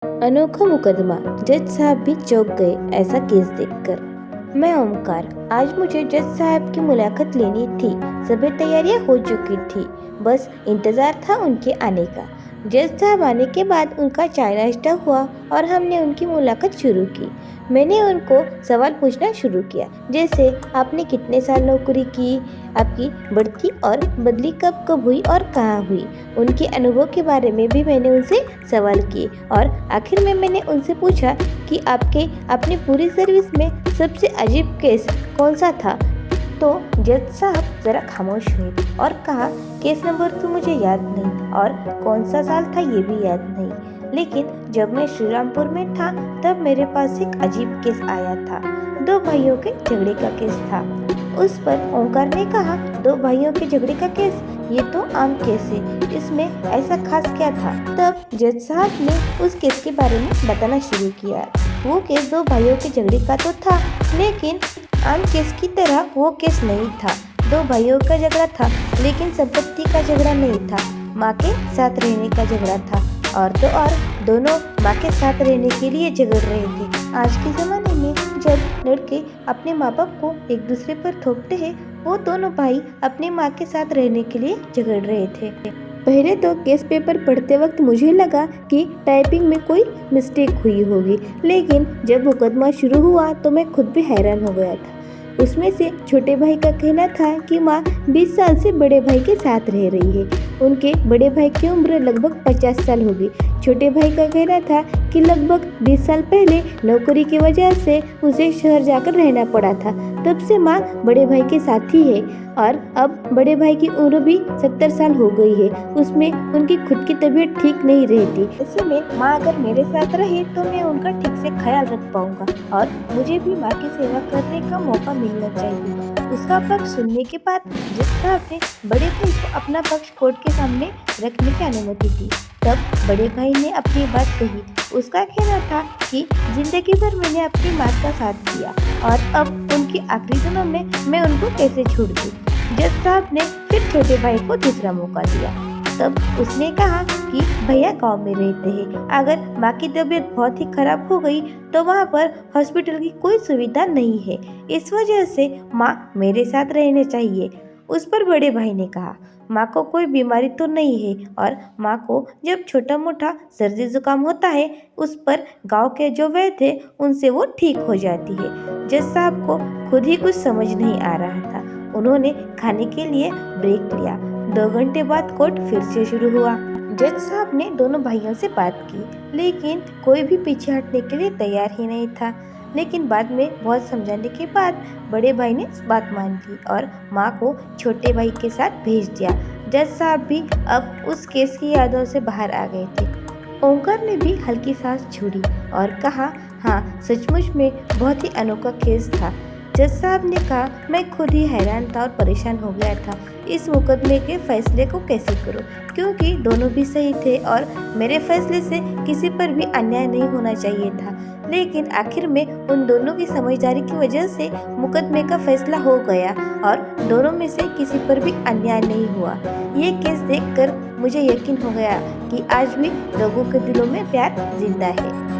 अनोखा मुकदमा, जज साहब भी चौंक गए ऐसा केस देखकर। मैं ओमकार। आज मुझे जज साहब की मुलाकात लेनी थी। सभी तैयारियां हो चुकी थी, बस इंतजार था उनके आने का। जज साहब आने के बाद उनका चाय नाश्ता हुआ और हमने उनकी मुलाकात शुरू की। मैंने उनको सवाल पूछना शुरू किया, जैसे आपने कितने साल नौकरी की, आपकी बढ़ती और बदली कब कब हुई और कहाँ हुई। उनके अनुभव के बारे में भी मैंने उनसे सवाल किए और आखिर में मैंने उनसे पूछा कि आपके अपनी पूरी सर्विस में सबसे अजीब केस कौन सा था। तो जज साहब जरा खामोश हुए और कहा, केस नंबर तो मुझे याद नहीं और कौन सा साल था ये भी याद नहीं, लेकिन जब मैं श्रीरामपुर में था तब मेरे पास एक अजीब केस आया था। दो भाइयों के झगड़े का केस था। उस पर ओंकार ने कहा, दो भाइयों के झगड़े का केस, ये तो आम केस है, इसमें ऐसा खास क्या था। तब जज साहब ने उस केस के बारे में बताना शुरू किया। वो केस दो भाइयों के झगड़े का तो था, लेकिन आम केस की तरह वो केस नहीं था। दो भाइयों का झगड़ा था, लेकिन संपत्ति का झगड़ा नहीं था, माँ के साथ रहने का झगड़ा था। और तो और दोनों माँ के साथ रहने के लिए झगड़ रहे थे। आज के ज़माने में जब लड़के अपने माँ बाप को एक दूसरे पर थोपते हैं, वो दोनों भाई अपनी माँ के साथ रहने के लिए झगड़ रहे थे। पहले तो केस पेपर पढ़ते वक्त मुझे लगा कि टाइपिंग में कोई मिस्टेक हुई होगी, लेकिन जब मुकदमा शुरू हुआ तो मैं खुद भी हैरान हो गया था। उसमें से छोटे भाई का कहना था कि माँ 20 साल से बड़े भाई के साथ रह रही है। उनके बड़े भाई की उम्र लगभग 50 साल होगी। छोटे भाई का कहना था कि लगभग 20 साल पहले नौकरी की वजह से उसे शहर जाकर रहना पड़ा था, तब से माँ बड़े भाई के साथ ही है और अब बड़े भाई की उम्र भी 70 साल हो गई है। उसमें उनकी खुद की तबीयत ठीक नहीं रहती। ऐसे में माँ अगर मेरे साथ रहे तो मैं उनका ठीक से ख्याल रख पाऊंगा और मुझे भी माँ की सेवा करने का मौका मिलना चाहिए। उसका पक्ष सुनने के बाद जज साहब ने बड़े भाई को अपना पक्ष कोर्ट के सामने रखने की अनुमति दी। तब बड़े भाई ने अपनी बात कही। उसका कहना था कि जिंदगी भर मैंने अपनी माँ का साथ दिया और अब उनकी आखिरी दिनों में मैं उनको कैसे छोड़ दूँ। जज साहब ने फिर छोटे भाई को दूसरा मौका दिया। तब उसने कहा कि भैया गांव में रहते हैं, अगर माँ की तबीयत बहुत ही खराब हो गई तो वहाँ पर हॉस्पिटल की कोई सुविधा नहीं है, इस वजह से माँ मेरे साथ रहने चाहिए। उस पर बड़े भाई ने कहा, माँ को कोई बीमारी तो नहीं है और माँ को जब छोटा मोटा सर्दी जुकाम होता है उस पर गांव के जो वैद्य थे उनसे वो ठीक हो जाती है। जज साहब को खुद ही कुछ समझ नहीं आ रहा था। उन्होंने खाने के लिए ब्रेक लिया। 2 घंटे बाद कोर्ट फिर से शुरू हुआ। जज साहब ने दोनों भाइयों से बात की, लेकिन कोई भी पीछे हटने के लिए तैयार ही नहीं था। लेकिन बाद में बहुत समझाने के बाद बड़े भाई ने बात मान ली और माँ को छोटे भाई के साथ भेज दिया। जज साहब भी अब उस केस की यादों से बाहर आ गए थे। ओंकार ने भी हल्की सांस छोड़ी और कहा, हाँ सचमुच में बहुत ही अनोखा केस था। जज साहब ने कहा, मैं खुद ही हैरान था और परेशान हो गया था। इस मुकदमे के फैसले को कैसे करूं, क्योंकि दोनों भी सही थे और मेरे फैसले से किसी पर भी अन्याय नहीं होना चाहिए था। लेकिन आखिर में उन दोनों की समझदारी की वजह से मुकदमे का फैसला हो गया और दोनों में से किसी पर भी अन्याय नहीं हुआ। ये केस देखकर मुझे यकीन हो गया कि आज भी लोगों के दिलों में प्यार जिंदा है।